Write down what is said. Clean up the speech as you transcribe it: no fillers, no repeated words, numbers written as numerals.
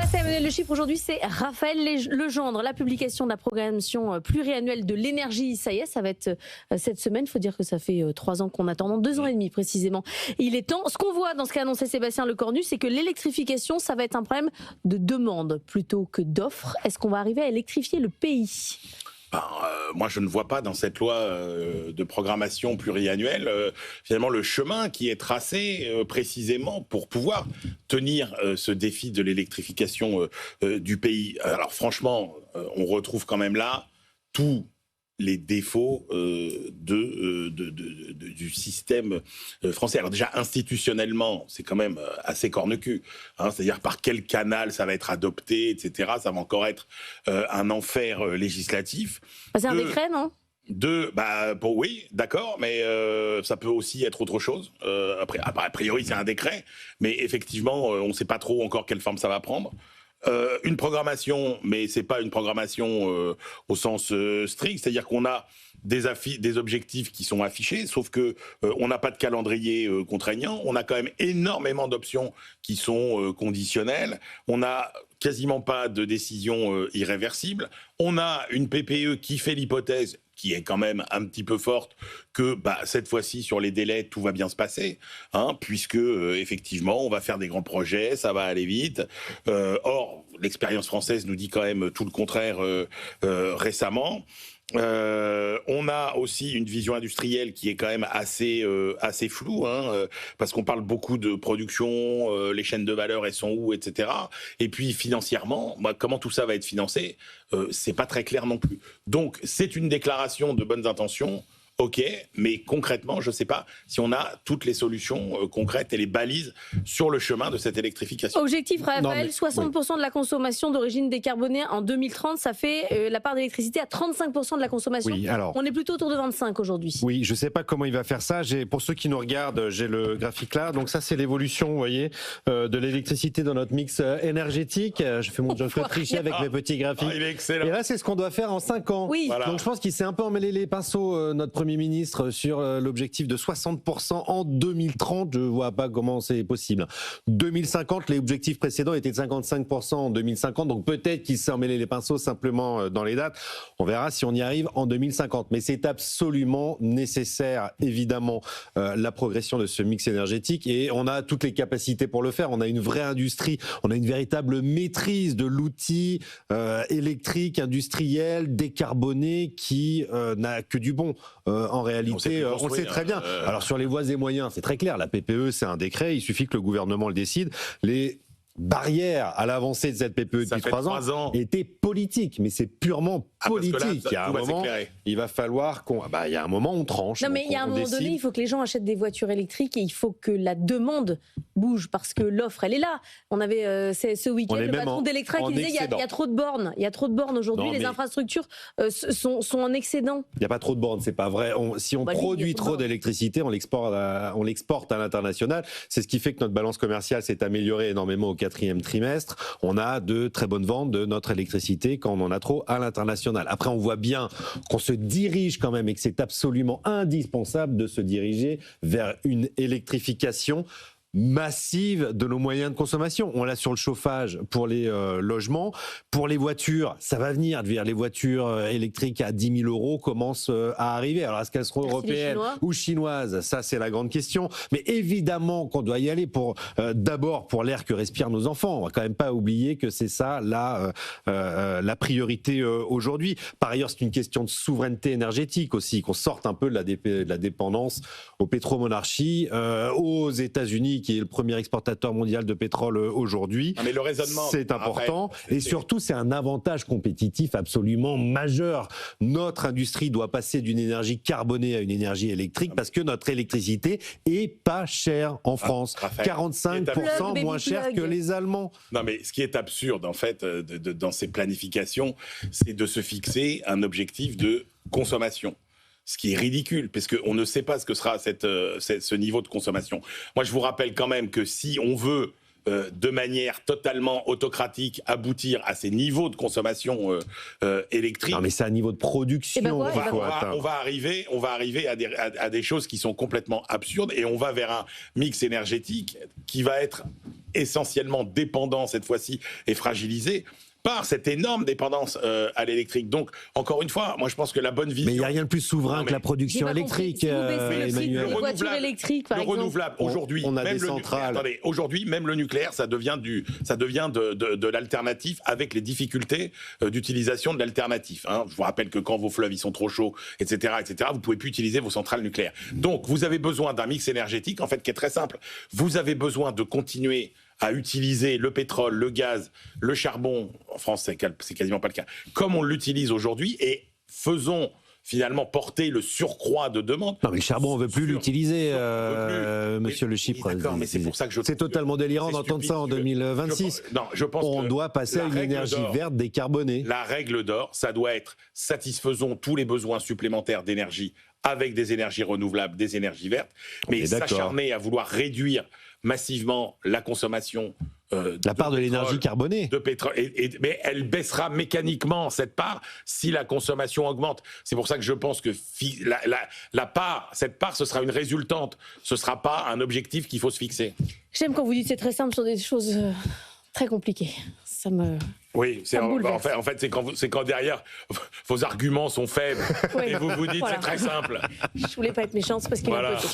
Face à Emmanuel Le Chiffre, aujourd'hui, c'est Raphaël Legendre. La publication de la programmation pluriannuelle de l'énergie, ça y est, ça va être cette semaine. Il faut dire que ça fait 3 ans qu'on attend, 2 ans et demi précisément. Il est temps. Ce qu'on voit dans ce qu'a annoncé Sébastien Lecornu, c'est que l'électrification, ça va être un problème de demande plutôt que d'offre. Est-ce qu'on va arriver à électrifier le pays ? Moi, je ne vois pas dans cette loi de programmation pluriannuelle finalement le chemin qui est tracé précisément pour pouvoir tenir ce défi de l'électrification du pays. Alors franchement, on retrouve quand même là tous les défauts du système français. Alors déjà, institutionnellement, c'est quand même assez corne-cul. C'est-à-dire par quel canal ça va être adopté, etc. Ça va encore être un enfer législatif. C'est un décret, non ? Oui, d'accord, mais ça peut aussi être autre chose. A priori, c'est un décret, mais effectivement, on ne sait pas trop encore quelle forme ça va prendre. Une programmation, mais c'est pas une programmation au sens strict, c'est-à-dire qu'on a des objectifs qui sont affichés, sauf que on n'a pas de calendrier contraignant, on a quand même énormément d'options qui sont conditionnelles, on n'a quasiment pas de décision irréversible, on a une PPE qui fait l'hypothèse qui est quand même un petit peu forte, que cette fois-ci, sur les délais, tout va bien se passer, puisque effectivement, on va faire des grands projets, ça va aller vite. Or, l'expérience française nous dit quand même tout le contraire récemment. On a aussi une vision industrielle qui est quand même assez floue, parce qu'on parle beaucoup de production, les chaînes de valeur, elles sont où, etc. Et puis financièrement, comment tout ça va être financé, c'est pas très clair non plus. Donc c'est une déclaration de bonnes intentions. Ok, mais concrètement, je ne sais pas si on a toutes les solutions concrètes et les balises sur le chemin de cette électrification. Objectif, Raphaël, 60% de la consommation d'origine décarbonée en 2030, ça fait la part d'électricité à 35% de la consommation. Oui, alors, on est plutôt autour de 25 aujourd'hui. Oui, je ne sais pas comment il va faire ça. Pour ceux qui nous regardent, j'ai le graphique là. Donc ça, c'est l'évolution, vous voyez, de l'électricité dans notre mix énergétique. Je fais mon Jean-Claude Trichet avec mes petits graphiques. Il est excellent. Et là, c'est ce qu'on doit faire en 5 ans. Oui. Voilà. Donc je pense qu'il s'est un peu emmêlé les pinceaux, notre Premier ministre, sur l'objectif de 60% en 2030. Je ne vois pas comment c'est possible. 2050, les objectifs précédents étaient de 55% en 2050. Donc peut-être qu'il s'est emmêlé les pinceaux simplement dans les dates. On verra si on y arrive en 2050. Mais c'est absolument nécessaire, évidemment, la progression de ce mix énergétique. Et on a toutes les capacités pour le faire. On a une vraie industrie. On a une véritable maîtrise de l'outil électrique, industriel, décarboné, qui n'a que du bon. En réalité, on le sait très bien. Alors sur les voies et moyens, c'est très clair. La PPE, c'est un décret. Il suffit que le gouvernement le décide. Les barrières à l'avancée de cette PPE depuis 3 ans étaient politiques, mais c'est purement politique. Il y a un moment, il va falloir il y a un moment, on tranche. Non, mais il y a un moment donné, il faut que les gens achètent des voitures électriques et il faut que la demande bouge parce que l'offre, elle est là. On avait ce week-end le patron d'Electra qui disait il y a trop de bornes. Il y a trop de bornes aujourd'hui. Les infrastructures sont en excédent. Il n'y a pas trop de bornes, c'est pas vrai. Si on produit trop d'électricité, on l'exporte à l'international. C'est ce qui fait que notre balance commerciale s'est améliorée énormément au 4e trimestre. On a de très bonnes ventes de notre électricité quand on en a trop à l'international. Après, on voit bien qu'on se dirige quand même et que c'est absolument indispensable de se diriger vers une électrification massive de nos moyens de consommation. On l'a sur le chauffage pour les logements. Pour les voitures, ça va venir. Les voitures électriques à 10 000 € commencent à arriver. Alors, est-ce qu'elles seront européennes ou chinoises ? Ça, c'est la grande question. Mais évidemment qu'on doit y aller d'abord pour l'air que respirent nos enfants. On va quand même pas oublier que c'est ça la priorité aujourd'hui. Par ailleurs, c'est une question de souveraineté énergétique aussi, qu'on sorte un peu de la dépendance aux pétromonarchies, aux États-Unis, qui est le premier exportateur mondial de pétrole aujourd'hui. Mais le raisonnement, c'est important. Et surtout, c'est un avantage compétitif absolument majeur. Notre industrie doit passer d'une énergie carbonée à une énergie électrique parce que notre électricité est pas chère en France. 45% moins chère que les Allemands. Non, mais ce qui est absurde, en fait, dans ces planifications, c'est de se fixer un objectif de consommation. Ce qui est ridicule, parce qu'on ne sait pas ce que sera ce niveau de consommation. Moi, je vous rappelle quand même que si on veut de manière totalement autocratique aboutir à ces niveaux de consommation électrique. Non, mais c'est un niveau de production. On va arriver à des choses qui sont complètement absurdes et on va vers un mix énergétique qui va être essentiellement dépendant cette fois-ci et fragilisé par cette énorme dépendance à l'électrique. Donc, encore une fois, moi je pense que la bonne vision... Mais il n'y a rien de plus souverain que la production électrique, Emmanuel. Les voitures électriques, par exemple. Le renouvelable, aujourd'hui, on a des centrales. Attendez, aujourd'hui, même le nucléaire, ça devient de l'alternative avec les difficultés d'utilisation de l'alternative. Hein. Je vous rappelle que quand vos fleuves ils sont trop chauds, etc., vous ne pouvez plus utiliser vos centrales nucléaires. Donc, vous avez besoin d'un mix énergétique, en fait, qui est très simple. Vous avez besoin de continuer à utiliser le pétrole, le gaz, le charbon, en France c'est quasiment pas le cas, comme on l'utilise aujourd'hui, et faisons finalement porter le surcroît de demande. Non mais le charbon on veut plus l'utiliser, monsieur le Chypre. D'accord, mais c'est pour ça que c'est totalement délirant d'entendre ça en 2026. Je pense on doit passer à une énergie verte décarbonée. La règle d'or, ça doit être satisfaisons tous les besoins supplémentaires d'énergie avec des énergies renouvelables, des énergies vertes, mais s'acharner à vouloir réduire massivement la consommation la part de l'énergie carbonée. De pétrole. Mais elle baissera mécaniquement, cette part, si la consommation augmente. C'est pour ça que je pense que cette part, ce sera une résultante. Ce ne sera pas un objectif qu'il faut se fixer. J'aime quand vous dites c'est très simple sur des choses très compliquées. Ça me... Oui, en fait, c'est quand derrière vos arguments sont faibles et vous vous dites c'est très simple. Je voulais pas être méchante parce qu'il est un peu tôt.